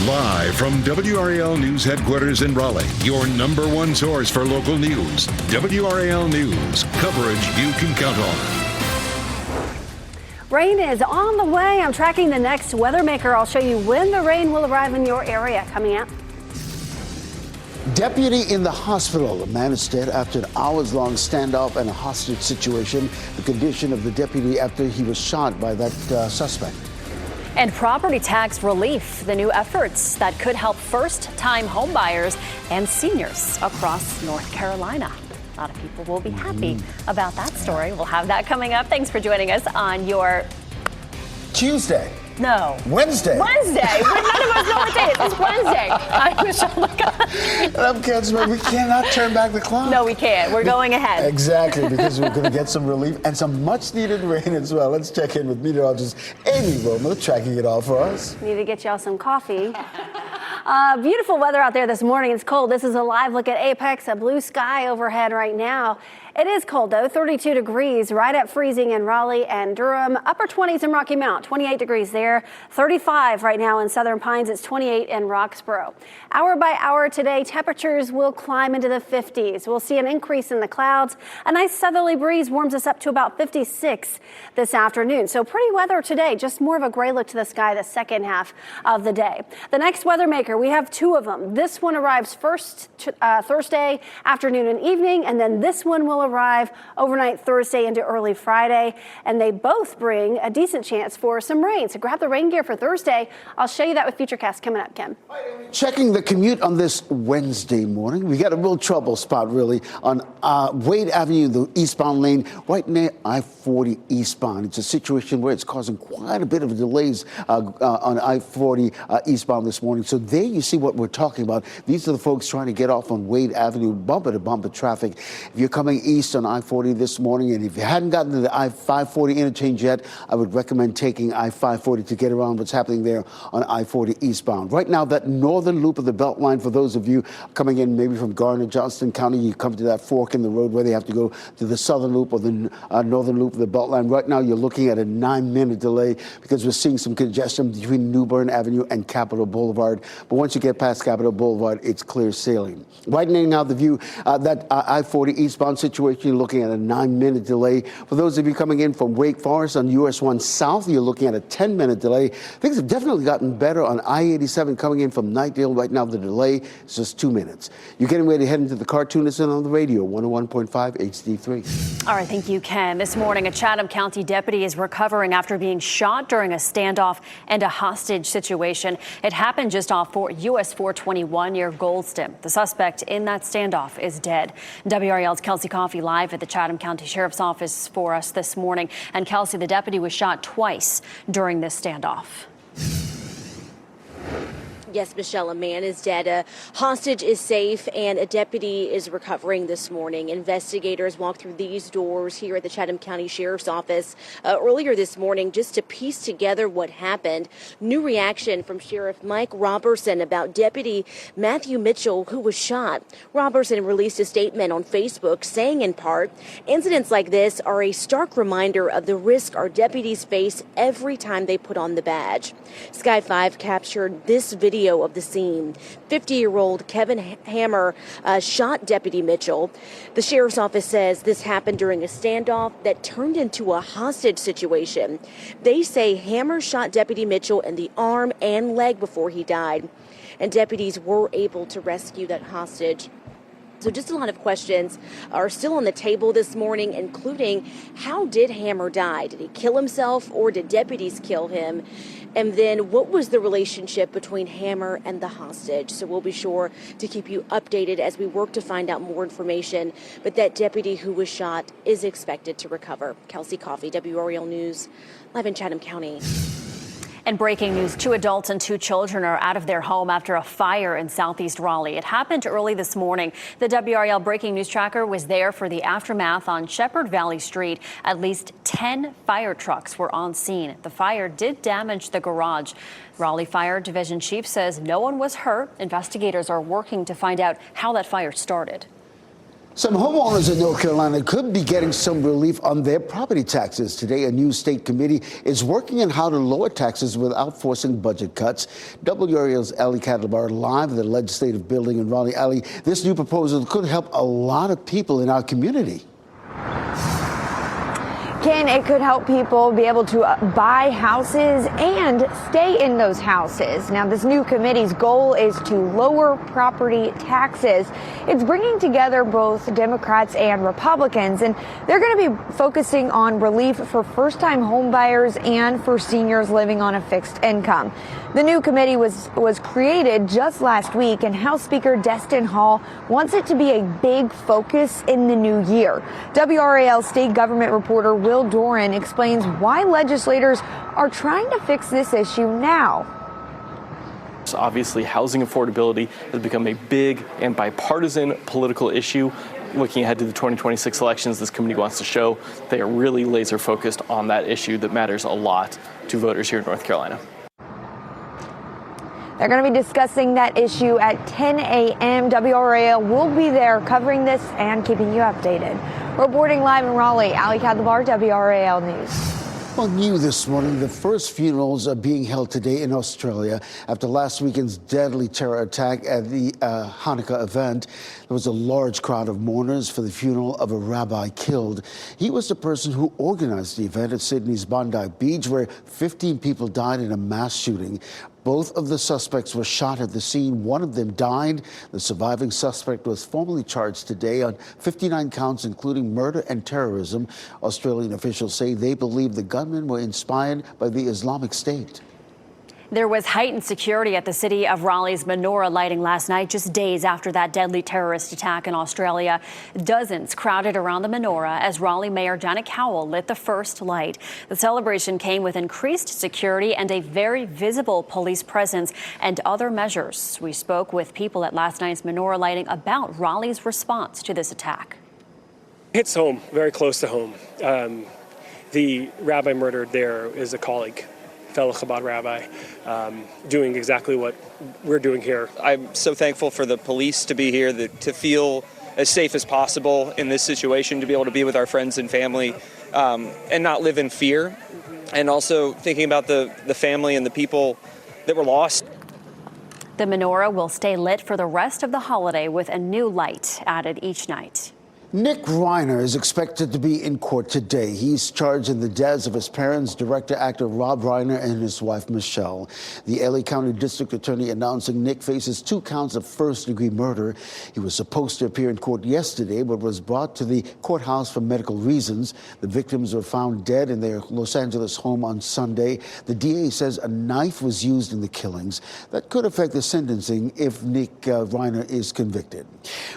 Live from WRAL News Headquarters in Raleigh, your number one source for local news. WRAL News, coverage you can count on. Rain is on the way. I'm tracking the next weather maker. I'll show you when the rain will arrive in your area. Coming up. Deputy in the hospital. A man is dead after an hours-long standoff and a hostage situation. The condition of the deputy after he was shot by that suspect. And property tax relief, the new efforts that could help first-time homebuyers and seniors across North Carolina. A lot of people will be happy about that story. We'll have that coming up. Thanks for joining us on your Tuesday. No. Wednesday. Wednesday. None of us know what day it is. It's Wednesday. I'm Michelle McCann. And I'm Councilman. We cannot turn back the clock. No, we can't. We're going ahead. Exactly, because we're going to get some relief and some much-needed rain as well. Let's check in with meteorologist Amy Wilmer, tracking it all for us. Need to get y'all some coffee. Beautiful weather out there this morning. It's cold. This is a live look at Apex, a blue sky overhead right now. It is cold, though, 32 degrees, right at freezing in Raleigh and Durham. Upper 20s in Rocky Mount, 28 degrees there. 35 right now in Southern Pines. It's 28 in Roxborough. Hour by hour today, temperatures will climb into the 50s. We'll see an increase in the clouds. A nice southerly breeze warms us up to about 56 this afternoon. So pretty weather today, just more of a gray look to the sky the second half of the day. The next weather maker, we have two of them. This one arrives first Thursday afternoon and evening, and then this one will arrive overnight Thursday into early Friday, and they both bring a decent chance for some rain. So grab the rain gear for Thursday. I'll show you that with Futurecast coming up, Kim. Checking the commute on this Wednesday morning, we got a real trouble spot really on Wade Avenue, the eastbound lane, right near I-40 eastbound. It's a situation where it's causing quite a bit of delays on I-40 eastbound this morning. So there you see what we're talking about. These are the folks trying to get off on Wade Avenue, bumper-to-bumper traffic. If you're coming east on I-40 this morning, and if you hadn't gotten to the I-540 interchange yet, I would recommend taking I-540 to get around what's happening there on I-40 eastbound. Right now, that northern loop of the Beltline, for those of you coming in maybe from Garner, Johnston County, you come to that fork in the road where they have to go to the southern loop or the northern loop of the Beltline. Right now, you're looking at a 9-minute delay because we're seeing some congestion between New Bern Avenue and Capitol Boulevard. But once you get past Capitol Boulevard, it's clear sailing. Widening out the view, that I-40 eastbound situation, you're looking at a 9-minute delay. For those of you coming in from Wake Forest on US 1 South, you're looking at a 10-minute delay. Things have definitely gotten better on I-87 coming in from Knightdale. Right now, the delay is just 2 minutes. You're getting ready to head into the cartoonist and on the radio, 101.5 HD3. All right, thank you, Ken. This morning, a Chatham County deputy is recovering after being shot during a standoff and a hostage situation. It happened just off US 421 near Goldston. The suspect in that standoff is dead. WRAL's Kelsey Coffey live at the Chatham County Sheriff's Office for us this morning. And Kelsey, the deputy was shot twice during this standoff. Yes, Michelle, a man is dead, a hostage is safe, and a deputy is recovering this morning. Investigators walked through these doors here at the Chatham County Sheriff's Office earlier this morning just to piece together what happened. New reaction from Sheriff Mike Robertson about Deputy Matthew Mitchell, who was shot. Robertson released a statement on Facebook saying, in part, incidents like this are a stark reminder of the risk our deputies face every time they put on the badge. Sky 5 captured this video of the scene. 50-year-old Kevin Hammer shot Deputy Mitchell. The sheriff's office says this happened during a standoff that turned into a hostage situation. They say Hammer shot Deputy Mitchell in the arm and leg before he died, and deputies were able to rescue that hostage. So just a lot of questions are still on the table this morning, including how did Hammer die? Did he kill himself or did deputies kill him? And then what was the relationship between Hammer and the hostage? So we'll be sure to keep you updated as we work to find out more information. But that deputy who was shot is expected to recover. Kelsey Coffey, WRAL News, live in Chatham County. And breaking news, 2 adults and 2 children are out of their home after a fire in southeast Raleigh. It happened early this morning. The WRAL breaking news tracker was there for the aftermath on Shepherd Valley Street. At least 10 fire trucks were on scene. The fire did damage the garage. Raleigh Fire Division Chief says no one was hurt. Investigators are working to find out how that fire started. Some homeowners in North Carolina could be getting some relief on their property taxes. Today, a new state committee is working on how to lower taxes without forcing budget cuts. WRAL's Ali Cadlebar live at the legislative building in Raleigh. Ali, this new proposal could help a lot of people in our community. Ken, it could help people be able to buy houses and stay in those houses. Now, this new committee's goal is to lower property taxes. It's bringing together both Democrats and Republicans, and they're going to be focusing on relief for first-time home buyers and for seniors living on a fixed income. The new committee was created just last week, and House Speaker Destin Hall wants it to be a big focus in the new year. WRAL state government reporter Will Doran explains why legislators are trying to fix this issue now. So obviously, housing affordability has become a big and bipartisan political issue. Looking ahead to the 2026 elections, this committee wants to show they are really laser focused on that issue that matters a lot to voters here in North Carolina. They're going to be discussing that issue at 10 a.m. WRAL will be there covering this and keeping you updated. Reporting live in Raleigh, Ali Cadlebar, WRAL News. Well, new this morning, the first funerals are being held today in Australia after last weekend's deadly terror attack at the Hanukkah event. There was a large crowd of mourners for the funeral of a rabbi killed. He was the person who organized the event at Sydney's Bondi Beach, where 15 people died in a mass shooting. Both of the suspects were shot at the scene. One of them died. The surviving suspect was formally charged today on 59 counts, including murder and terrorism. Australian officials say they believe the gunmen were inspired by the Islamic State. There was heightened security at the city of Raleigh's menorah lighting last night, just days after that deadly terrorist attack in Australia. Dozens crowded around the menorah as Raleigh Mayor Janet Cowell lit the first light. The celebration came with increased security and a very visible police presence and other measures. We spoke with people at last night's menorah lighting about Raleigh's response to this attack. Hits home, very close to home. The rabbi murdered there is a colleague, fellow Chabad rabbi, doing exactly what we're doing here. I'm so thankful for the police to be here, to feel as safe as possible in this situation, to be able to be with our friends and family and not live in fear. And also thinking about the family and the people that were lost. The menorah will stay lit for the rest of the holiday with a new light added each night. Nick Reiner is expected to be in court today. He's charged in the deaths of his parents, director-actor Rob Reiner and his wife, Michelle. The LA County District Attorney announcing Nick faces 2 counts of first-degree murder. He was supposed to appear in court yesterday, but was brought to the courthouse for medical reasons. The victims were found dead in their Los Angeles home on Sunday. The DA says a knife was used in the killings. That could affect the sentencing if Nick Reiner is convicted.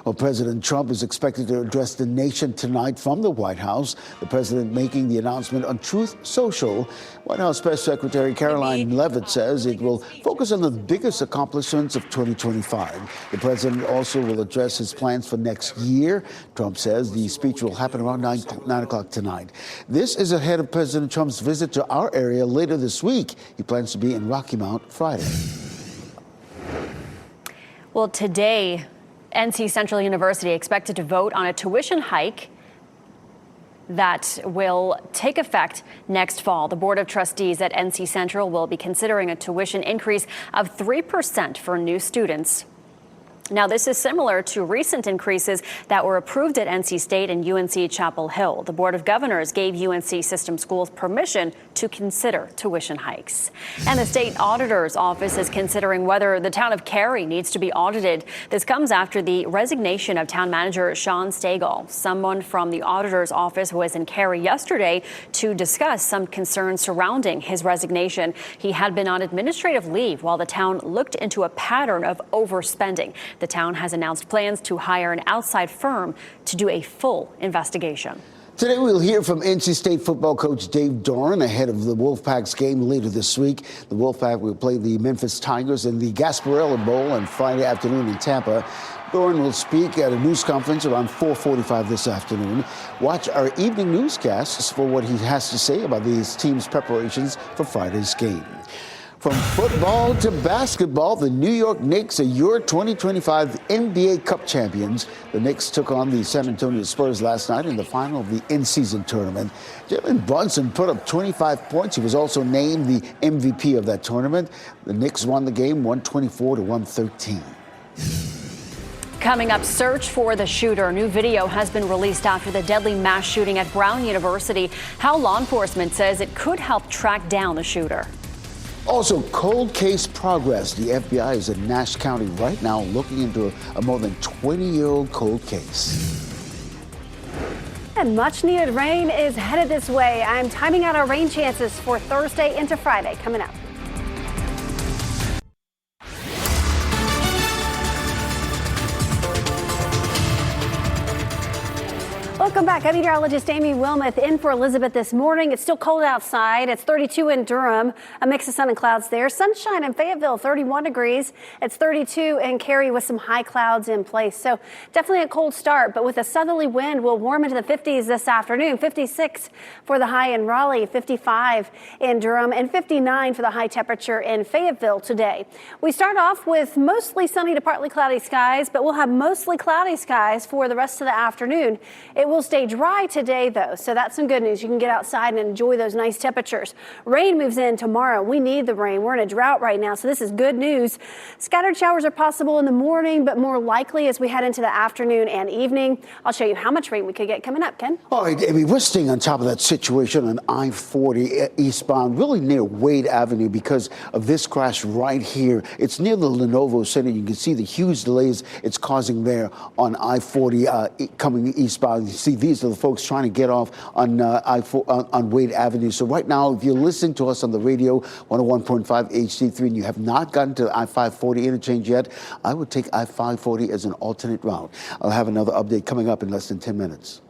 Well, President Trump is expected to address the nation tonight from the White House. The president making the announcement on Truth Social. White House Press Secretary Caroline Leavitt says it will focus on the biggest accomplishments of 2025. The president also will address his plans for next year. Trump says the speech will happen around 9 o'clock tonight. This is ahead of President Trump's visit to our area later this week. He plans to be in Rocky Mount Friday. Well, today, NC Central University expected to vote on a tuition hike that will take effect next fall. The Board of Trustees at NC Central will be considering a tuition increase of 3% for new students. Now, this is similar to recent increases that were approved at NC State and UNC Chapel Hill. The Board of Governors gave UNC system schools permission to consider tuition hikes. And the state auditor's office is considering whether the town of Cary needs to be audited. This comes after the resignation of town manager Sean Stegall. Someone from the auditor's office was in Cary yesterday to discuss some concerns surrounding his resignation. He had been on administrative leave while the town looked into a pattern of overspending. The town has announced plans to hire an outside firm to do a full investigation. Today we'll hear from NC State football coach Dave Doran ahead of the Wolfpack's game later this week. The Wolfpack will play the Memphis Tigers in the Gasparilla Bowl on Friday afternoon in Tampa. Doran will speak at a news conference around 4:45 this afternoon. Watch our evening newscasts for what he has to say about these teams' preparations for Friday's game. From football to basketball, the New York Knicks are your 2025 NBA Cup champions. The Knicks took on the San Antonio Spurs last night in the final of the in-season tournament. Jalen Brunson put up 25 points. He was also named the MVP of that tournament. The Knicks won the game 124 to 113. Coming up, search for the shooter. New video has been released after the deadly mass shooting at Brown University. How law enforcement says it could help track down the shooter. Also, cold case progress. The FBI is in Nash County right now looking into a more than 20-year-old cold case. And much needed rain is headed this way. I'm timing out our rain chances for Thursday into Friday coming up. Welcome back. I'm meteorologist Amy Wilmoth in for Elizabeth this morning. It's still cold outside. It's 32 in Durham, a mix of sun and clouds there. Sunshine in Fayetteville, 31 degrees. It's 32 in Cary with some high clouds in place. So definitely a cold start, but with a southerly wind, we'll warm into the 50s this afternoon. 56 for the high in Raleigh, 55 in Durham, and 59 for the high temperature in Fayetteville today. We start off with mostly sunny to partly cloudy skies, but we'll have mostly cloudy skies for the rest of the afternoon. It will stay dry today, though, so that's some good news. You can get outside and enjoy those nice temperatures. Rain moves in tomorrow. We need the rain. We're in a drought right now, so this is good news. Scattered showers are possible in the morning, but more likely as we head into the afternoon and evening. I'll show you how much rain we could get coming up, Ken. All right, Amy, we're staying on top of that situation on I-40 eastbound, really near Wade Avenue because of this crash right here. It's near the Lenovo Center. You can see the huge delays it's causing there on I-40 coming eastbound. You see, these are the folks trying to get off on on Wade Avenue. So right now, if you're listening to us on the radio, 101.5 HD3, and you have not gotten to the I-540 interchange yet, I would take I-540 as an alternate route. I'll have another update coming up in less than 10 minutes.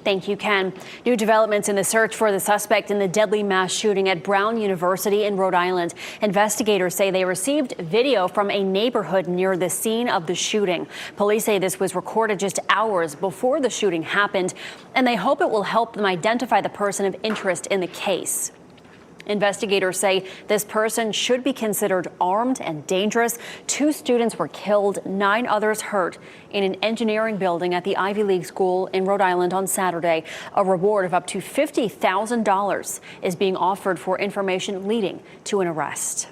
Thank you, Ken. New developments in the search for the suspect in the deadly mass shooting at Brown University in Rhode Island. Investigators say they received video from a neighborhood near the scene of the shooting. Police say this was recorded just hours before the shooting happened, and they hope it will help them identify the person of interest in the case. Investigators say this person should be considered armed and dangerous. 2 students were killed, 9 others hurt in an engineering building at the Ivy League school in Rhode Island on Saturday. A reward of up to $50,000 is being offered for information leading to an arrest.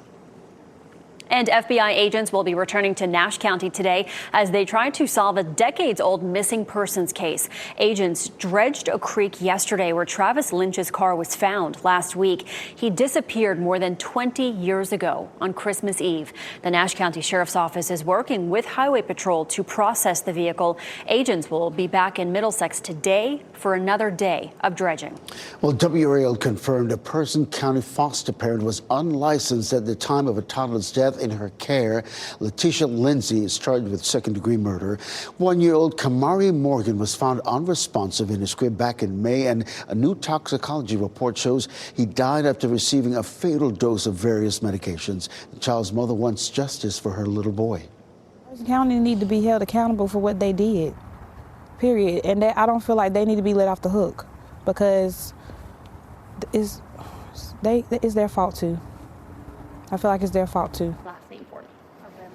And FBI agents will be returning to Nash County today as they try to solve a decades-old missing persons case. Agents dredged a creek yesterday where Travis Lynch's car was found last week. He disappeared more than 20 years ago on Christmas Eve. The Nash County Sheriff's Office is working with Highway Patrol to process the vehicle. Agents will be back in Middlesex today for another day of dredging. Well, WRAL confirmed a Person County foster parent was unlicensed at the time of a toddler's death in her care. Letitia Lindsay is charged with second-degree murder. 1-year-old Kamari Morgan was found unresponsive in his crib back in May, and a new toxicology report shows he died after receiving a fatal dose of various medications. The child's mother wants justice for her little boy. Person County need to be held accountable for what they did, period. And I don't feel like they need to be let off the hook because it's their fault too. I feel like it's their fault too.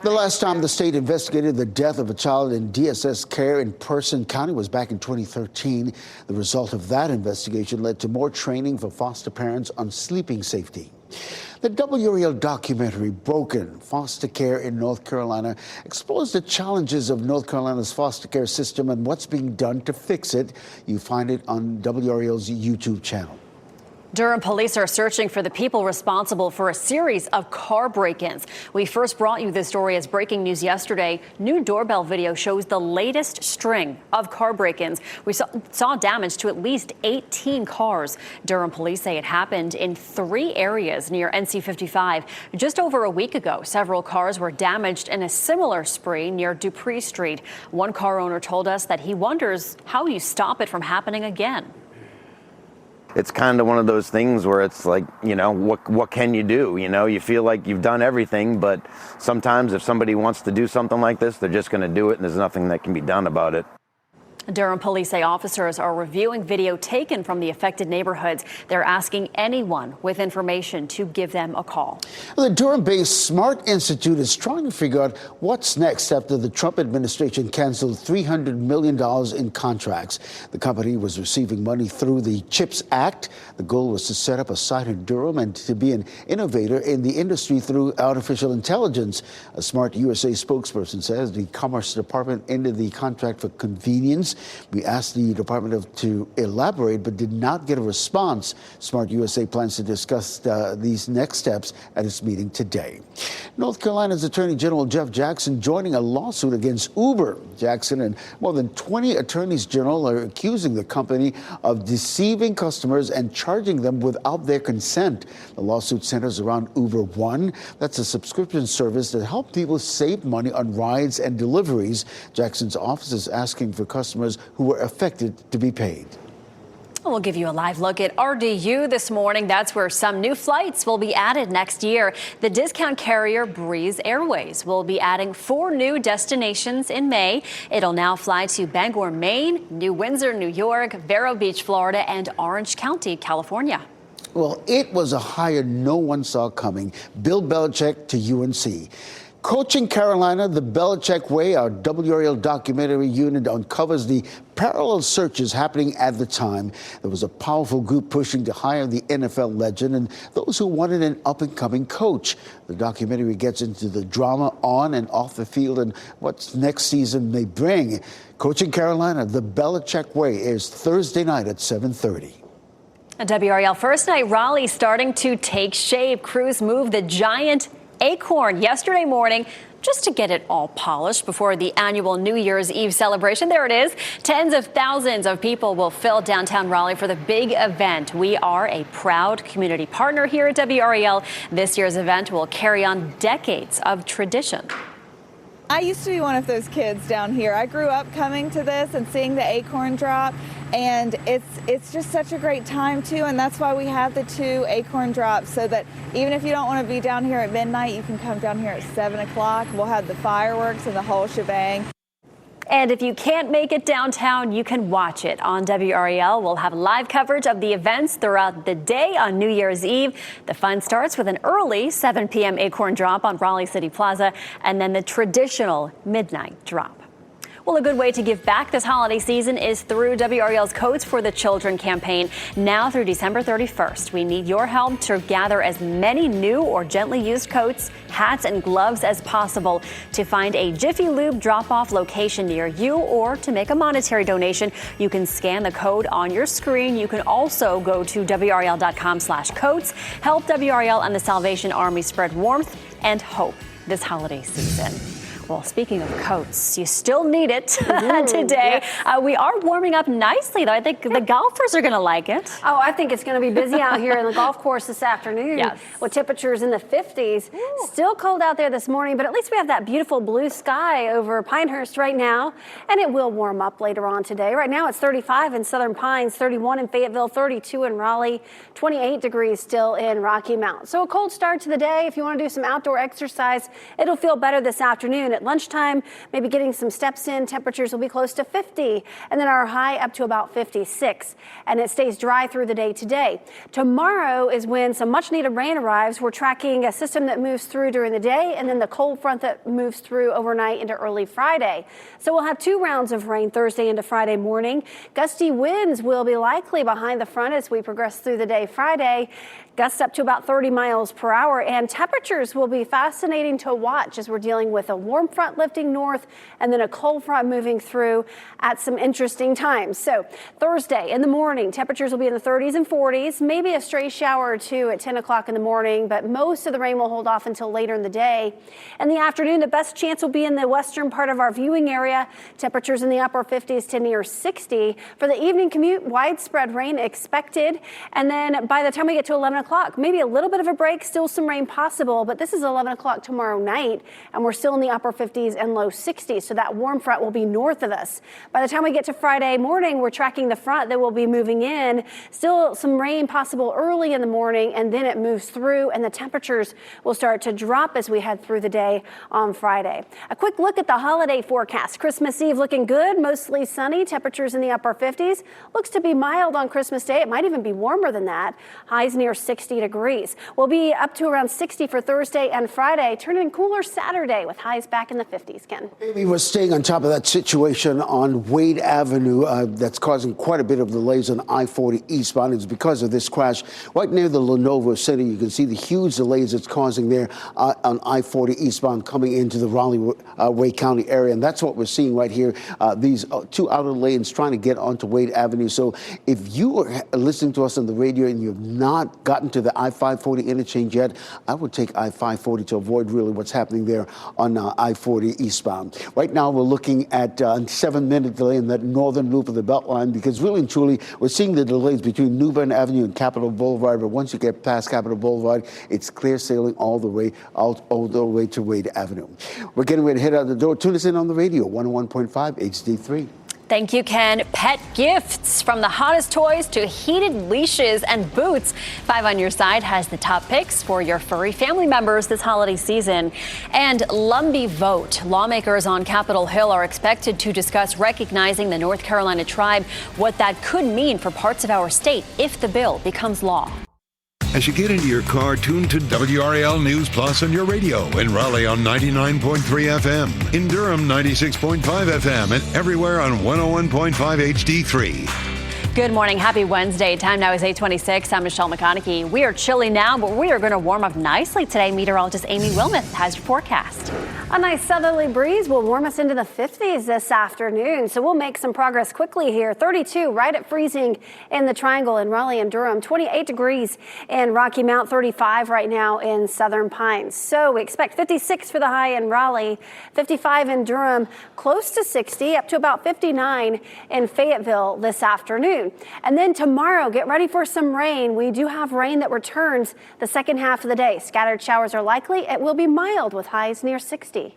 The last time the state investigated the death of a child in DSS care in Person County was back in 2013. The result of that investigation led to more training for foster parents on sleeping safety. The WRAL documentary, Broken, Foster Care in North Carolina, explores the challenges of North Carolina's foster care system and what's being done to fix it. You find it on WRAL's YouTube channel. Durham police are searching for the people responsible for a series of car break-ins. We first brought you this story as breaking news yesterday. New doorbell video shows the latest string of car break-ins. We saw damage to at least 18 cars. Durham police say it happened in 3 areas near NC 55. Just over a week ago, several cars were damaged in a similar spree near Dupree Street. One car owner told us that he wonders how you stop it from happening again. It's kind of one of those things where it's like, what can you do? You feel like you've done everything, but sometimes if somebody wants to do something like this, they're just going to do it, and there's nothing that can be done about it. Durham police say officers are reviewing video taken from the affected neighborhoods. They're asking anyone with information to give them a call. The Durham-based Smart Institute is trying to figure out what's next after the Trump administration canceled $300 million in contracts. The company was receiving money through the CHIPS Act. The goal was to set up a site in Durham and to be an innovator in the industry through artificial intelligence. A Smart USA spokesperson says the Commerce Department ended the contract for convenience. We asked the department to elaborate, but did not get a response. Smart USA plans to discuss these next steps at its meeting today. North Carolina's Attorney General Jeff Jackson joining a lawsuit against Uber. Jackson and more than 20 attorneys general are accusing the company of deceiving customers and charging them without their consent. The lawsuit centers around Uber One. That's a subscription service that helps people save money on rides and deliveries. Jackson's office is asking for customers who were affected to be paid. We'll give you a live look at RDU this morning. That's where some new flights will be added next year. The discount carrier Breeze Airways will be adding 4 new destinations in May. It'll now fly to Bangor, Maine, New Windsor, New York, Vero Beach, Florida, and Orange County, California. Well, it was a hire no one saw coming. Bill Belichick to UNC. Coaching Carolina the Belichick way, our WRAL documentary unit uncovers the parallel searches happening at the time. There was a powerful group pushing to hire the NFL legend and those who wanted an up-and-coming coach. The documentary gets into the drama on and off the field and what next season may bring. Coaching Carolina the Belichick way airs Thursday night at 7:30. A WRAL First Night rally starting to take shape. Crews moved the giant acorn yesterday morning just to get it all polished before the annual New Year's Eve celebration. There it is. Tens of thousands of people will fill downtown Raleigh for the big event. We are a proud community partner here at WRAL. This year's event will carry on decades of tradition. I used to be one of those kids down here. I grew up coming to this and seeing the acorn drop, and it's just such a great time too, and that's why we have the 2 acorn drops, so that even if you don't want to be down here at midnight, you can come down here at 7 o'clock. We'll have the fireworks and the whole shebang. And if you can't make it downtown, you can watch it on WRAL. We'll have live coverage of the events throughout the day on New Year's Eve. The fun starts with an early 7 p.m. acorn drop on Raleigh City Plaza, and then the traditional midnight drop. Well, a good way to give back this holiday season is through WRAL's Coats for the Children campaign. Now through December 31st, we need your help to gather as many new or gently used coats, hats, and gloves as possible. To find a Jiffy Lube drop-off location near you or to make a monetary donation, you can scan the code on your screen. You can also go to WRAL.com/coats. Help WRAL and the Salvation Army spread warmth and hope this holiday season. Well, speaking of coats, you still need it today. Yes. We are warming up nicely, though. I think the golfers are going to like it. Oh, I think it's going to be busy out here in the golf course this afternoon. Yes. With temperatures in the 50s. Ooh. Still cold out there this morning, but at least we have that beautiful blue sky over Pinehurst right now, and it will warm up later on today. Right now it's 35 in Southern Pines, 31 in Fayetteville, 32 in Raleigh, 28 degrees still in Rocky Mount. So a cold start to the day. If you want to do some outdoor exercise, it'll feel better this afternoon. At lunchtime, maybe getting some steps in, temperatures will be close to 50, and then our high up to about 56, and it stays dry through the day today. Tomorrow is when some much needed rain arrives. We're tracking a system that moves through during the day, and then the cold front that moves through overnight into early Friday. So we'll have 2 rounds of rain Thursday into Friday morning. Gusty winds will be likely behind the front as we progress through the day Friday. Gusts up to about 30 miles per hour, and temperatures will be fascinating to watch as we're dealing with a warm front lifting north and then a cold front moving through at some interesting times. So Thursday in the morning, temperatures will be in the 30s and 40s, maybe a stray shower or 2 at 10 o'clock in the morning, but most of the rain will hold off until later in the day. In the afternoon, the best chance will be in the western part of our viewing area. Temperatures in the upper 50s to near 60. For the evening commute, widespread rain expected, and then by the time we get to 11 o'clock, maybe a little bit of a break, still some rain possible, but this is 11 o'clock tomorrow night, and we're still in the upper 50s and low 60s. So that warm front will be north of us. By the time we get to Friday morning, we're tracking the front that will be moving in. Still some rain possible early in the morning, and then it moves through and the temperatures will start to drop as we head through the day on Friday. A quick look at the holiday forecast. Christmas Eve looking good, mostly sunny, temperatures in the upper 50s. Looks to be mild on Christmas Day. It might even be warmer than that. Highs near 60 degrees. We'll be up to around 60 for Thursday and Friday, turning cooler Saturday with highs back in the 50s, Ken. Amy, we're staying on top of that situation on Wade Avenue that's causing quite a bit of delays on I-40 eastbound. It's because of this crash right near the Lenovo Center. You can see the huge delays it's causing there on I-40 eastbound coming into the Raleigh-Wade County area. And that's what we're seeing right here, these two outer lanes trying to get onto Wade Avenue. So if you are listening to us on the radio and you have not gotten to the I-540 interchange yet, I would take I-540 to avoid really what's happening there on I-40 eastbound. Right now, we're looking at a 7-minute delay in that northern loop of the Beltline because really and truly, we're seeing the delays between New Bern Avenue and Capitol Boulevard. But once you get past Capitol Boulevard, it's clear sailing all the way to Wade Avenue. We're getting ready to head out the door. Tune us in on the radio, 101.5 HD3. Thank you, Ken. Pet gifts, from the hottest toys to heated leashes and boots. 5 on Your Side has the top picks for your furry family members this holiday season. And Lumbee Vote. Lawmakers on Capitol Hill are expected to discuss recognizing the North Carolina tribe, what that could mean for parts of our state if the bill becomes law. As you get into your car, tune to WRAL News Plus on your radio. In Raleigh on 99.3 FM. In Durham, 96.5 FM. And everywhere on 101.5 HD3. Good morning. Happy Wednesday. Time now is 8:26. I'm Michelle McConaughey. We are chilly now, but we are going to warm up nicely today. Meteorologist Amy Wilmoth has your forecast. A nice southerly breeze will warm us into the 50s this afternoon, so we'll make some progress quickly here. 32 right at freezing in the Triangle in Raleigh and Durham, 28 degrees in Rocky Mount, 35 right now in Southern Pines. So we expect 56 for the high in Raleigh, 55 in Durham, close to 60, up to about 59 in Fayetteville this afternoon. And then tomorrow, get ready for some rain. We do have rain that returns the second half of the day. Scattered showers are likely. It will be mild with highs near 60.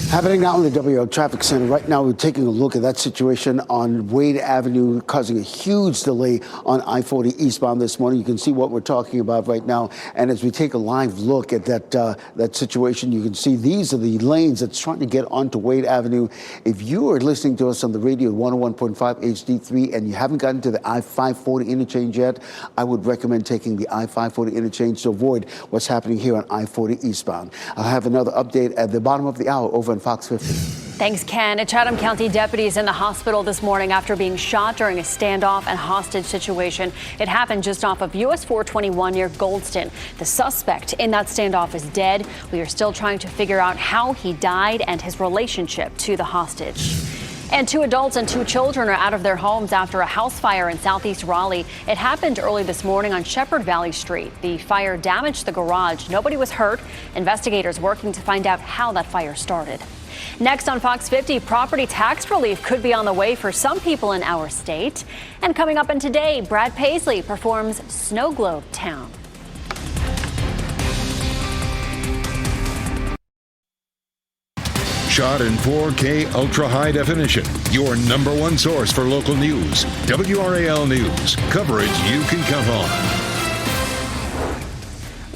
Happening now in the WRAL Traffic Center. Right now, we're taking a look at that situation on Wade Avenue, causing a huge delay on I-40 eastbound this morning. You can see what we're talking about right now. And as we take a live look at that situation, you can see these are the lanes that's trying to get onto Wade Avenue. If you are listening to us on the radio at 101.5 HD3 and you haven't gotten to the I-540 interchange yet, I would recommend taking the I-540 interchange to avoid what's happening here on I-40 eastbound. I'll have another update at the bottom of the hour over on Fox 50. Thanks, Ken. A Chatham County deputy is in the hospital this morning after being shot during a standoff and hostage situation. It happened just off of US 421 near Goldston. The suspect in that standoff is dead. We are still trying to figure out how he died and his relationship to the hostage. And 2 adults and 2 children are out of their homes after a house fire in southeast Raleigh. It happened early this morning on Shepherd Valley Street. The fire damaged the garage. Nobody was hurt. Investigators working to find out how that fire started. Next on Fox 50, property tax relief could be on the way for some people in our state. And coming up in Today, Brad Paisley performs Snow Globe Town. Shot in 4K ultra high definition. Your number one source for local news. WRAL News. Coverage you can count on.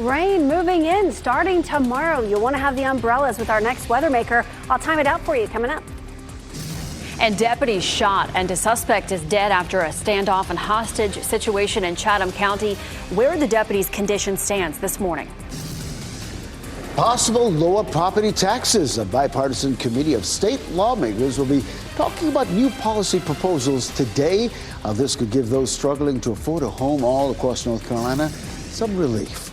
Rain moving in starting tomorrow. You'll want to have the umbrellas with our next weather maker. I'll time it out for you coming up. And deputies shot and a suspect is dead after a standoff and hostage situation in Chatham County. Where the deputies' condition stands this morning. Possible lower property taxes. A bipartisan committee of state lawmakers will be talking about new policy proposals today. This could give those struggling to afford a home all across North Carolina some relief.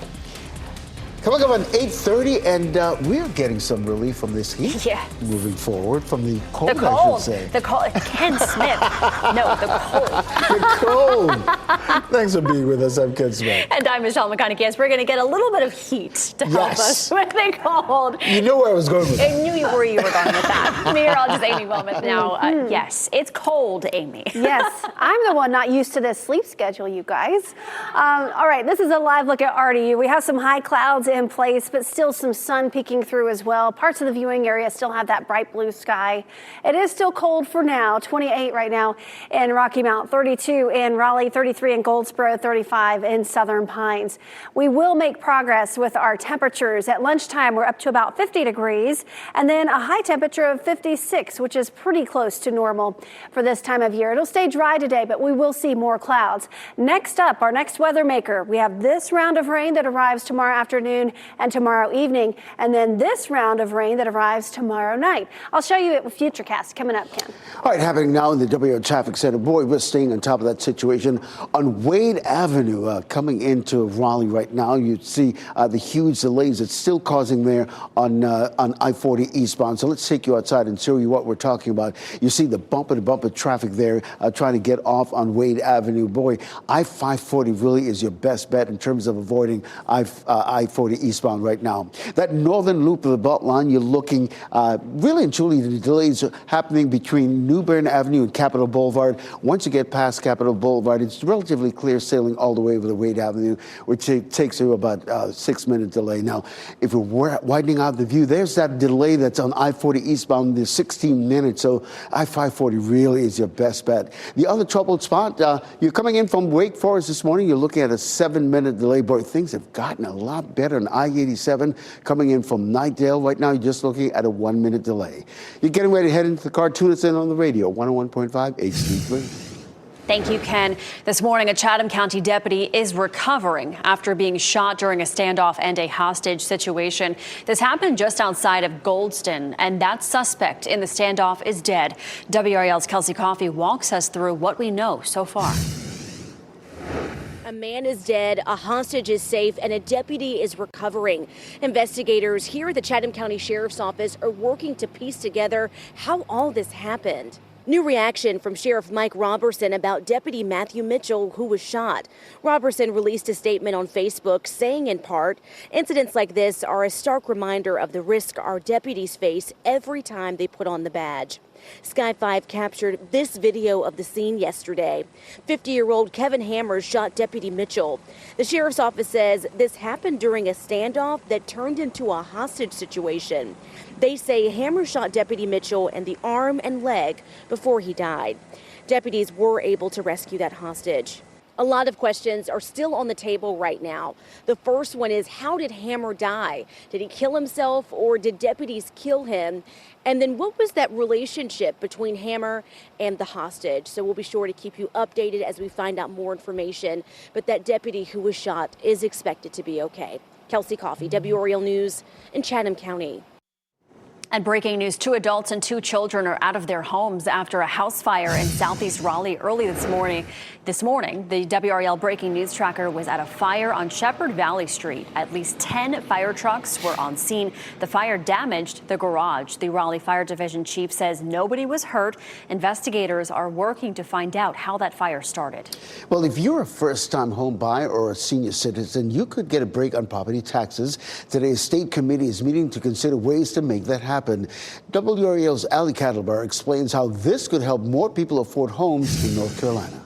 Coming up on 8:30, and we're getting some relief from this heat. Yeah. Moving forward from the cold, The cold. I should say. The cold. Ken Smith. No, the cold. The cold. Thanks for being with us. I'm Ken Smith. And I'm Michelle McConaughey. Yes, we're going to get a little bit of heat to help us with the cold. You know where I was going with that. I knew where you were going with that. Meteorologist Amy Wilmoth now. Yes, it's cold, Amy. Yes, I'm the one not used to this sleep schedule, you guys. All right, this is a live look at RDU. We have some high clouds in place, but still some sun peeking through as well. Parts of the viewing area still have that bright blue sky. It is still cold for now, 28 right now in Rocky Mount, 32 in Raleigh, 33 in Goldsboro, 35 in Southern Pines. We will make progress with our temperatures. At lunchtime, we're up to about 50 degrees and then a high temperature of 56, which is pretty close to normal for this time of year. It'll stay dry today, but we will see more clouds. Next up, our next weather maker, we have this round of rain that arrives tomorrow afternoon and tomorrow evening, and then this round of rain that arrives tomorrow night. I'll show you it with Futurecast coming up, Ken. All right, happening now in the WRAL Traffic Center. Boy, we're staying on top of that situation on Wade Avenue coming into Raleigh right now. You see the huge delays it's still causing there on I-40 eastbound. So let's take you outside and show you what we're talking about. You see the bumper-to-bumper traffic there trying to get off on Wade Avenue. Boy, I-540 really is your best bet in terms of avoiding I-40 eastbound right now. That northern loop of the Belt Line, you're looking really and truly the delays are happening between New Bern Avenue and Capitol Boulevard. Once you get past Capitol Boulevard, it's relatively clear sailing all the way over the Wade Avenue, which takes you about a 6-minute delay. Now, if we're widening out the view, there's that delay that's on I-40 eastbound, there's 16 minutes. So I-540 really is your best bet. The other troubled spot, you're coming in from Wake Forest this morning, you're looking at a 7-minute delay. Boy, things have gotten a lot better on I-87 coming in from Nightdale. Right now, you're just looking at a 1-minute delay. You're getting ready to head into the car. Tune us in on the radio, 101.5 HD3. Thank you, Ken. This morning, a Chatham County deputy is recovering after being shot during a standoff and a hostage situation. This happened just outside of Goldston, and that suspect in the standoff is dead. WRAL's Kelsey Coffey walks us through what we know so far. A man is dead, a hostage is safe, and a deputy is recovering. Investigators here at the Chatham County Sheriff's Office are working to piece together how all this happened. New reaction from Sheriff Mike Robertson about Deputy Matthew Mitchell, who was shot. Robertson released a statement on Facebook saying, in part, incidents like this are a stark reminder of the risk our deputies face every time they put on the badge. Sky 5 captured this video of the scene yesterday. 50-year-old Kevin Hammers shot Deputy Mitchell. The sheriff's office says this happened during a standoff that turned into a hostage situation. They say Hammers shot Deputy Mitchell in the arm and leg before he died. Deputies were able to rescue that hostage. A lot of questions are still on the table right now. The first one is, how did Hammer die? Did he kill himself or did deputies kill him? And then what was that relationship between Hammer and the hostage? So we'll be sure to keep you updated as we find out more information. But that deputy who was shot is expected to be okay. Kelsey Coffey, WRAL News in Chatham County. And breaking news, 2 adults and 2 children are out of their homes after a house fire in southeast Raleigh early this morning. This morning, the WRAL breaking news tracker was at a fire on Shepherd Valley Street. At least 10 fire trucks were on scene. The fire damaged the garage. The Raleigh Fire Division chief says nobody was hurt. Investigators are working to find out how that fire started. Well, if you're a first-time home buyer or a senior citizen, you could get a break on property taxes. Today's state committee is meeting to consider ways to make that happen. WRAL's Ali Kattlebar explains how this could help more people afford homes in North Carolina.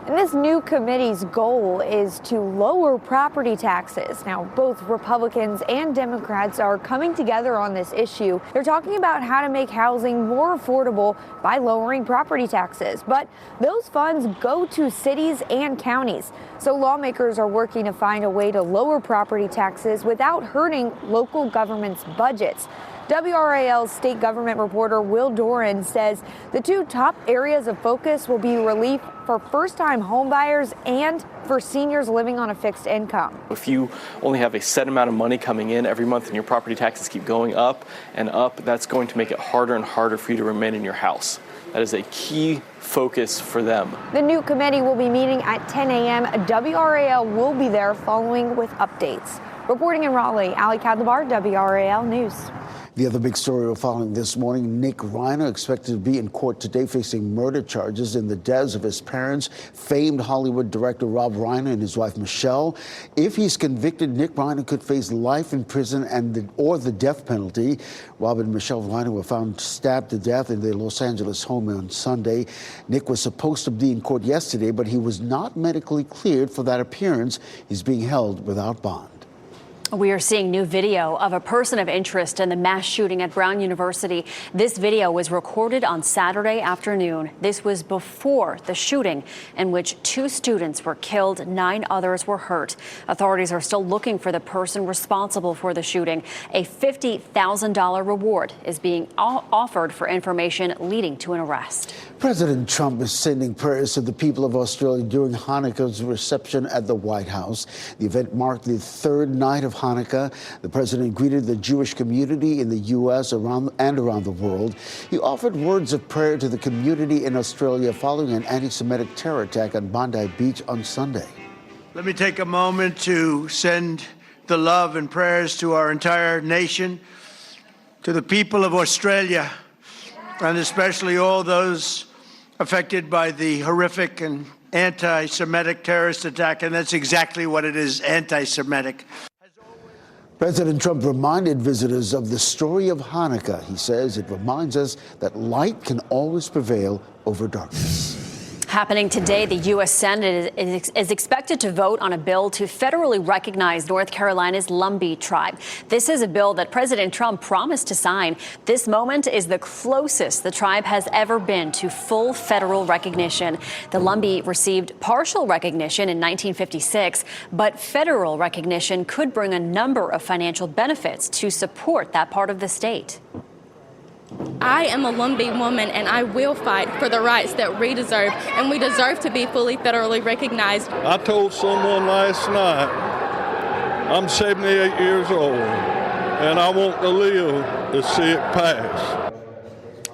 And this new committee's goal is to lower property taxes. Now, both Republicans and Democrats are coming together on this issue. They're talking about how to make housing more affordable by lowering property taxes. But those funds go to cities and counties. So lawmakers are working to find a way to lower property taxes without hurting local governments' budgets. WRAL's state government reporter Will Doran says the 2 top areas of focus will be relief for first-time homebuyers and for seniors living on a fixed income. If you only have a set amount of money coming in every month and your property taxes keep going up and up, that's going to make it harder and harder for you to remain in your house. That is a key focus for them. The new committee will be meeting at 10 a.m. WRAL will be there following with updates. Reporting in Raleigh, Ali Kattlebar, WRAL News. The other big story we're following this morning, Nick Reiner expected to be in court today facing murder charges in the deaths of his parents, famed Hollywood director Rob Reiner and his wife Michelle. If he's convicted, Nick Reiner could face life in prison or the death penalty. Rob and Michelle Reiner were found stabbed to death in their Los Angeles home on Sunday. Nick was supposed to be in court yesterday, but he was not medically cleared for that appearance. He's being held without bond. We are seeing new video of a person of interest in the mass shooting at Brown University. This video was recorded on Saturday afternoon. This was before the shooting in which 2 students were killed, 9 others were hurt. Authorities are still looking for the person responsible for the shooting. A $50,000 reward is being offered for information leading to an arrest. President Trump is sending prayers to the people of Australia during Hanukkah's reception at the White House. The event marked the 3rd night of Hanukkah. The president greeted the Jewish community in the U.S. around the world. He offered words of prayer to the community in Australia following an anti-Semitic terror attack on Bondi Beach on Sunday. Let me take a moment to send the love and prayers to our entire nation, to the people of Australia, and especially all those affected by the horrific and anti-Semitic terrorist attack. And that's exactly what it is, anti-Semitic. President Trump reminded visitors of the story of Hanukkah. He says it reminds us that light can always prevail over darkness. Happening today, the U.S. Senate is expected to vote on a bill to federally recognize North Carolina's Lumbee tribe. This is a bill that President Trump promised to sign. This moment is the closest the tribe has ever been to full federal recognition. The Lumbee received partial recognition in 1956, but federal recognition could bring a number of financial benefits to support that part of the state. I am a Lumbee woman, and I will fight for the rights that we deserve, and we deserve to be fully federally recognized. I told someone last night, I'm 78 years old, and I want to live to see it pass.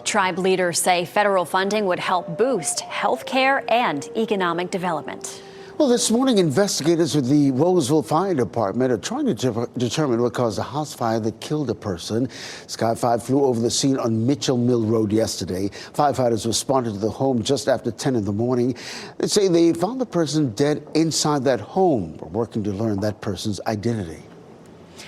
Tribe leaders say federal funding would help boost health care and economic development. Well, this morning, investigators with the Roseville Fire Department are trying to determine what caused a house fire that killed a person. Sky 5 flew over the scene on Mitchell Mill Road yesterday. Firefighters responded to the home just after 10 in the morning. They say they found the person dead inside that home. We're working to learn that person's identity.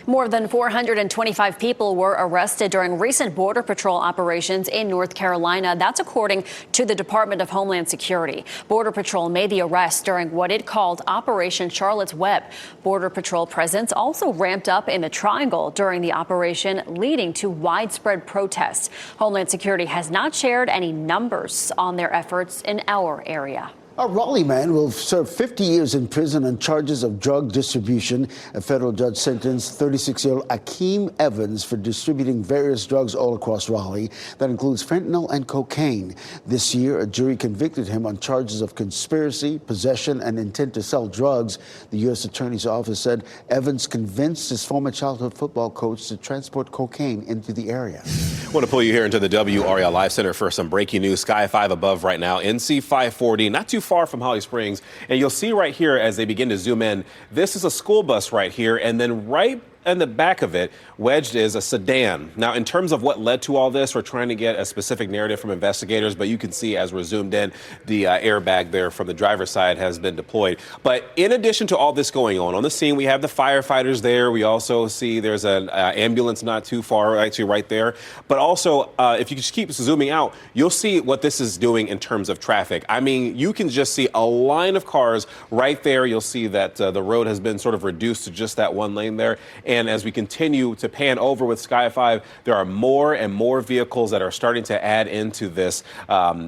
More than 425 people were arrested during recent Border Patrol operations in North Carolina. That's according to the Department of Homeland Security. Border Patrol made the arrest during what it called Operation Charlotte's Web. Border Patrol presence also ramped up in the Triangle during the operation, leading to widespread protests. Homeland Security has not shared any numbers on their efforts in our area. A Raleigh man will serve 50 years in prison on charges of drug distribution. A federal judge sentenced 36-year-old Akeem Evans for distributing various drugs all across Raleigh. That includes fentanyl and cocaine. This year, a jury convicted him on charges of conspiracy, possession, and intent to sell drugs. The U.S. Attorney's Office said Evans convinced his former childhood football coach to transport cocaine into the area. I want to pull you here into the WRAL Live Center for some breaking news. Sky 5 above right now, NC 540, not too far from Holly Springs. And you'll see right here as they begin to zoom in, this is a school bus right here. And then right in the back of it, wedged is a sedan. Now, in terms of what led to all this, we're trying to get a specific narrative from investigators, but you can see as we're zoomed in, the airbag there from the driver's side has been deployed. But in addition to all this going on the scene, we have the firefighters there. We also see there's an ambulance not too far, actually right there. But also, if you just keep zooming out, you'll see what this is doing in terms of traffic. I mean, you can just see a line of cars right there. You'll see that the road has been sort of reduced to just that one lane there. And as we continue to pan over with Sky 5, there are more and more vehicles that are starting to add into this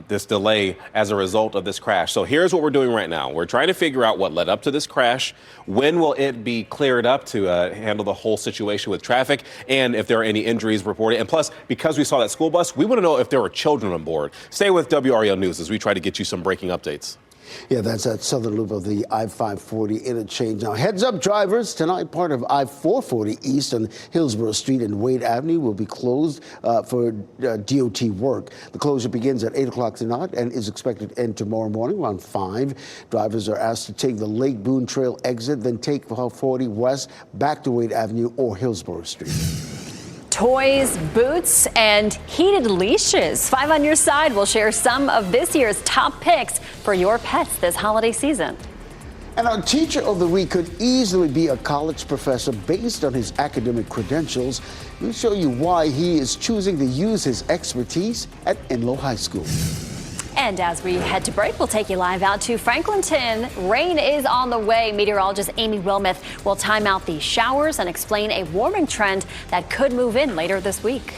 this delay as a result of this crash. So here's what we're doing right now. We're trying to figure out what led up to this crash. When will it be cleared up to handle the whole situation with traffic, and if there are any injuries reported. And plus, because we saw that school bus, we want to know if there were children on board. Stay with WRAL News as we try to get you some breaking updates. Yeah, that's that southern loop of the I-540 interchange. Now, heads up, drivers. Tonight, part of I-440 East on Hillsborough Street and Wade Avenue will be closed for DOT work. The closure begins at 8 o'clock tonight and is expected to end tomorrow morning around 5. Drivers are asked to take the Lake Boone Trail exit, then take 40 west back to Wade Avenue or Hillsborough Street. Toys, boots, and heated leashes. 5 on your side will share some of this year's top picks for your pets this holiday season. And our Teacher of the Week could easily be a college professor based on his academic credentials. We'll show you why he is choosing to use his expertise at Enloe High School. And as we head to break, we'll take you live out to Franklinton. Rain is on the way. Meteorologist Amy Wilmoth will time out the showers and explain a warming trend that could move in later this week.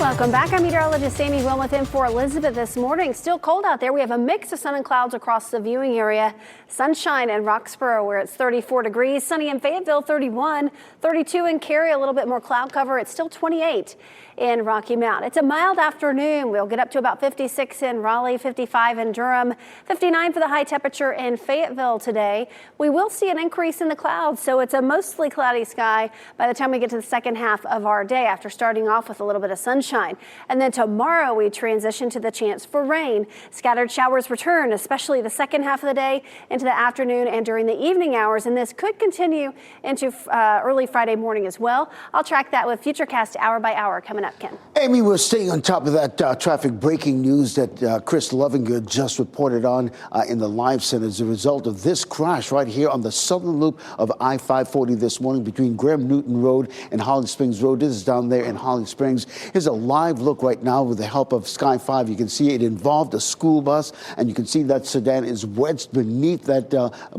Welcome back. I'm meteorologist Amy Wilmoth in for Elizabeth this morning. Still cold out there. We have a mix of sun and clouds across the viewing area. Sunshine in Roxborough where it's 34 degrees. Sunny in Fayetteville, 31. 32 in Cary, a little bit more cloud cover. It's still 28 in Rocky Mount. It's a mild afternoon. We'll get up to about 56 in Raleigh, 55 in Durham, 59 for the high temperature in Fayetteville today. We will see an increase in the clouds, so it's a mostly cloudy sky by the time we get to the second half of our day after starting off with a little bit of sunshine. And then tomorrow we transition to the chance for rain. Scattered showers return, especially the second half of the day into the afternoon and during the evening hours, and this could continue into early Friday morning as well. I'll track that with Futurecast hour by hour coming up. Ken. Amy, we're staying on top of that traffic breaking news that Chris Lovingood just reported on in the live center as a result of this crash right here on the southern loop of I-540 this morning between Graham Newton Road and Holly Springs Road. This is down there in Holly Springs. Here's a live look right now with the help of Sky 5. You can see it involved a school bus, and you can see that sedan is wedged beneath that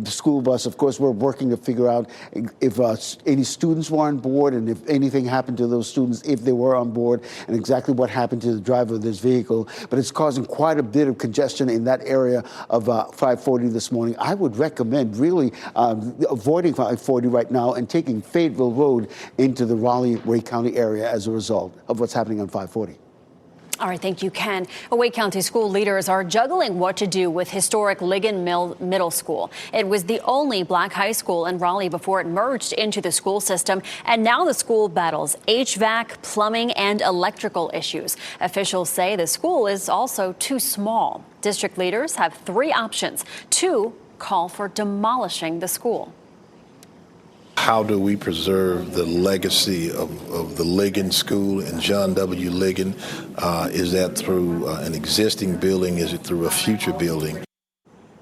school bus. Of course, we're working to figure out if any students were on board and if anything happened to those students, if they were on board, and exactly what happened to the driver of this vehicle. But it's causing quite a bit of congestion in that area of 540 this morning. I would recommend really avoiding 540 right now and taking Fayetteville Road into the Raleigh-Wake County area as a result of what's happening on 540. All right, thank you, Ken. Wake County school leaders are juggling what to do with historic Ligon Middle School. It was the only black high school in Raleigh before it merged into the school system, and now the school battles HVAC, plumbing, and electrical issues. Officials say the school is also too small. District leaders have three options. Two call for demolishing the school. How do we preserve the legacy of the Ligon School and John W. Ligon? Is that through an existing building? Is it through a future building?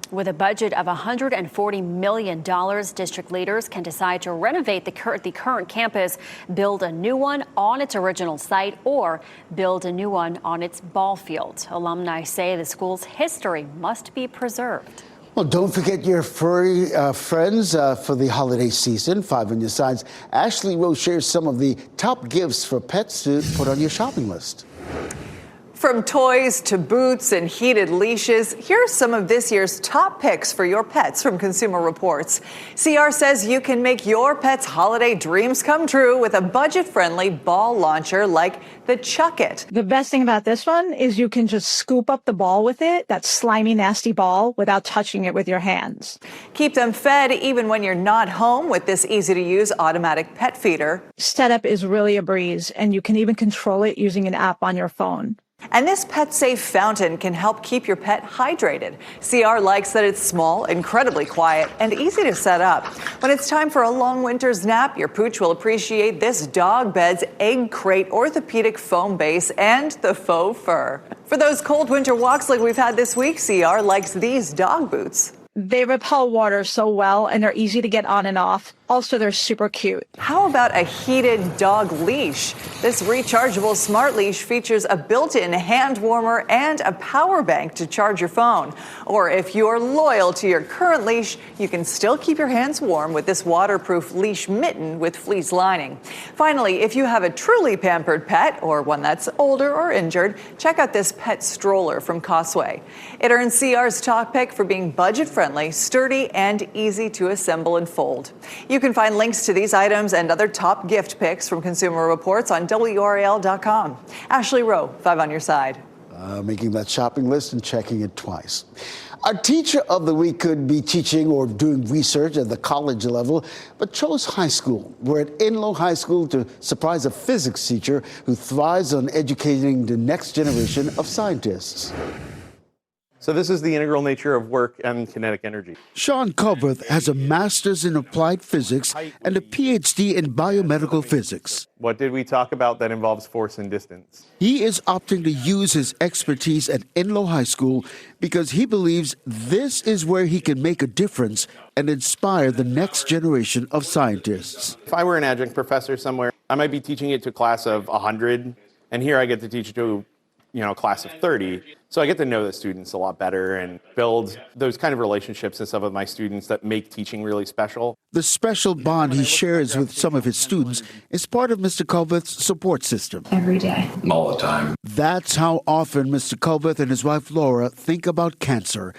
With a budget of $140 million, district leaders can decide to renovate the current campus, build a new one on its original site, or build a new one on its ball field. Alumni say the school's history must be preserved. Well, don't forget your furry friends for the holiday season. 5 on your sides. Ashley Rose shares some of the top gifts for pets to put on your shopping list. From toys to boots and heated leashes, here's some of this year's top picks for your pets from Consumer Reports. CR says you can make your pet's holiday dreams come true with a budget-friendly ball launcher like the Chuck It. The best thing about this one is you can just scoop up the ball with it, that slimy, nasty ball, without touching it with your hands. Keep them fed even when you're not home with this easy-to-use automatic pet feeder. Setup is really a breeze, and you can even control it using an app on your phone. And this pet-safe fountain can help keep your pet hydrated. CR likes that it's small, incredibly quiet, and easy to set up. When it's time for a long winter's nap, your pooch will appreciate this dog bed's egg crate orthopedic foam base and the faux fur. For those cold winter walks like we've had this week, CR likes these dog boots. They repel water so well, and they're easy to get on and off. Also, they're super cute. How about a heated dog leash? This rechargeable smart leash features a built-in hand warmer and a power bank to charge your phone. Or if you're loyal to your current leash, you can still keep your hands warm with this waterproof leash mitten with fleece lining. Finally, if you have a truly pampered pet or one that's older or injured, check out this pet stroller from Causeway. It earned CR's top pick for being budget-friendly, sturdy, and easy to assemble and fold. You can find links to these items and other top gift picks from Consumer Reports on WRAL.com. Ashley Rowe, 5 on your side. Making that shopping list and checking it twice. Our teacher of the week could be teaching or doing research at the college level, but chose high school. We're at Inlow High School to surprise a physics teacher who thrives on educating the next generation of scientists. So this is the integral nature of work and kinetic energy. Sean Culberth has a master's in applied physics and a PhD in biomedical physics. What did we talk about that involves force and distance? He is opting to use his expertise at Enloe High School because he believes this is where he can make a difference and inspire the next generation of scientists. If I were an adjunct professor somewhere, I might be teaching it to a class of 100, and here I get to teach it to a class of 30. So I get to know the students a lot better and build those kind of relationships with some of my students that make teaching really special. The special bond he shares with some of his students is part of Mr. Culberth's support system. Every day. All the time. That's how often Mr. Culberth and his wife Laura think about cancer.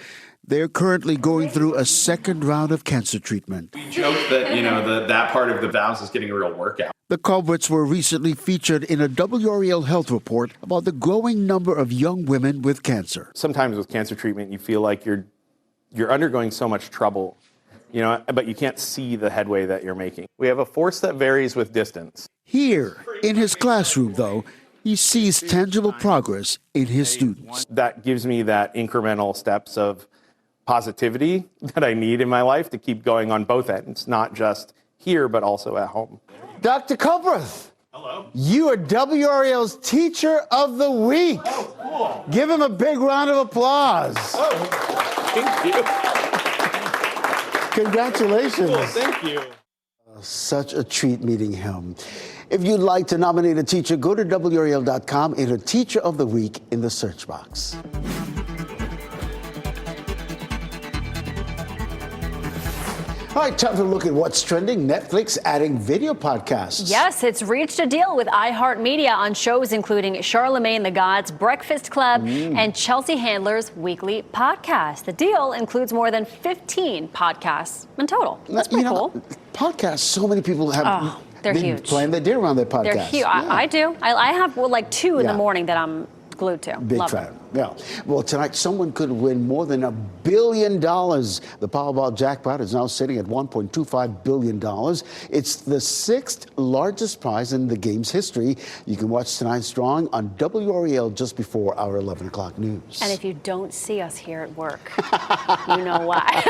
They're currently going through a second round of cancer treatment. We joked that, that part of the vows is getting a real workout. The Culberths were recently featured in a WRAL health report about the growing number of young women with cancer. Sometimes with cancer treatment, you feel like you're undergoing so much trouble, but you can't see the headway that you're making. We have a force that varies with distance. Here, in his classroom, though, he sees tangible progress in his students. That gives me that incremental steps of positivity that I need in my life to keep going on both ends, not just here, but also at home. Dr. Culberth. Hello. You are WRAL's Teacher of the Week. Oh, cool. Give him a big round of applause. Oh, thank you. Congratulations. Cool, thank you. Such a treat meeting him. If you'd like to nominate a teacher, go to WRAL.com, enter Teacher of the Week in the search box. All right, time to look at what's trending. Netflix adding video podcasts. Yes, it's reached a deal with iHeartMedia on shows including Charlemagne the God's Breakfast Club and Chelsea Handler's weekly podcast. The deal includes more than 15 podcasts in total. That's pretty cool. Podcasts, so many people have they're been huge. playing their day around their podcasts. They're huge. Yeah. I do. I have like two in the morning that I'm glued to. Big Love fan. it. Yeah. Well, tonight someone could win more than $1 billion. The Powerball jackpot is now sitting at $1.25 billion. It's the sixth largest prize in the game's history. You can watch tonight's drawing on WRAL just before our 11 o'clock news. And if you don't see us here at work, you know why.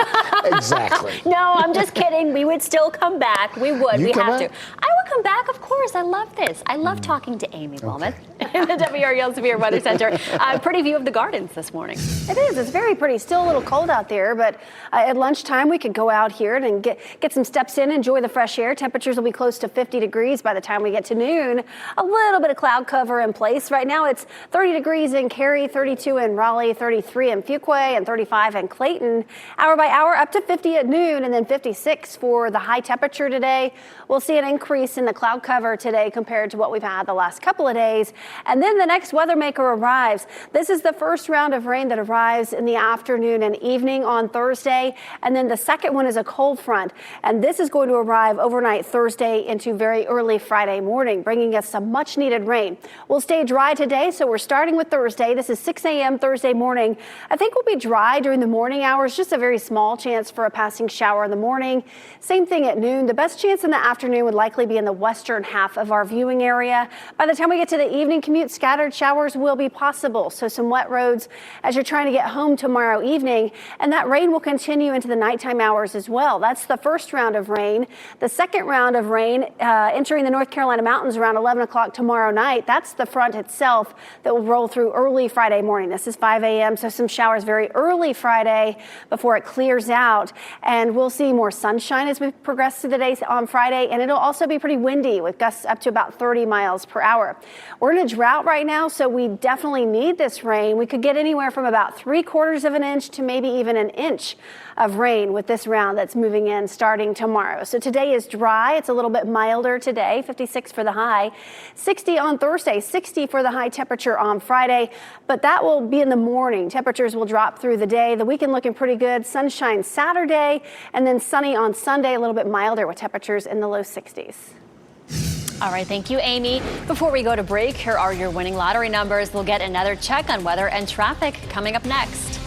Exactly. No, I'm just kidding. We would still come back. We would. We have back? to. I would come back, of course. I love this. I love talking to Amy Wilmoth in the WRAL Severe Weather Center. Pretty view of the gardens this morning. It is. It's very pretty. Still a little cold out there, but at lunchtime we could go out here and get some steps in, enjoy the fresh air. Temperatures will be close to 50 degrees by the time we get to noon. A little bit of cloud cover in place. Right now it's 30 degrees in Cary, 32 in Raleigh, 33 in Fuquay, and 35 in Clayton. Hour by hour up to 50 at noon and then 56 for the high temperature today. We'll see an increase in the cloud cover today compared to what we've had the last couple of days. And then the next weather maker arrives. This is the first round of rain that arrives in the afternoon and evening on Thursday. And then the second one is a cold front. And this is going to arrive overnight Thursday into very early Friday morning, bringing us some much needed rain. We'll stay dry today. So we're starting with Thursday. This is 6 a.m. Thursday morning. I think we'll be dry during the morning hours, just a very small chance for a passing shower in the morning. Same thing at noon. The best chance in the afternoon would likely be in the western half of our viewing area. By the time we get to the evening commute, scattered showers will be possible. So some wet roads as you're trying to get home tomorrow evening. And that rain will continue into the nighttime hours as well. That's the first round of rain. The second round of rain entering the North Carolina mountains around 11 o'clock tomorrow night. That's the front itself that will roll through early Friday morning. This is 5 a.m. So some showers very early Friday before it clears out. And we'll see more sunshine as we progress through the day on Friday. And it'll also be pretty windy with gusts up to about 30 miles per hour. We're in a drought right now, so we definitely need this rain. We could get anywhere from about 3/4 of an inch to maybe even an inch of rain with this round that's moving in starting tomorrow. So today is dry. It's a little bit milder today, 56 for the high, 60 on Thursday, 60 for the high temperature on Friday, but that will be in the morning. Temperatures will drop through the day. The weekend looking pretty good. Sunshine Saturday and then sunny on Sunday, a little bit milder with temperatures in the low 60s. All right, thank you, Amy. Before we go to break, here are your winning lottery numbers. We'll get another check on weather and traffic coming up next.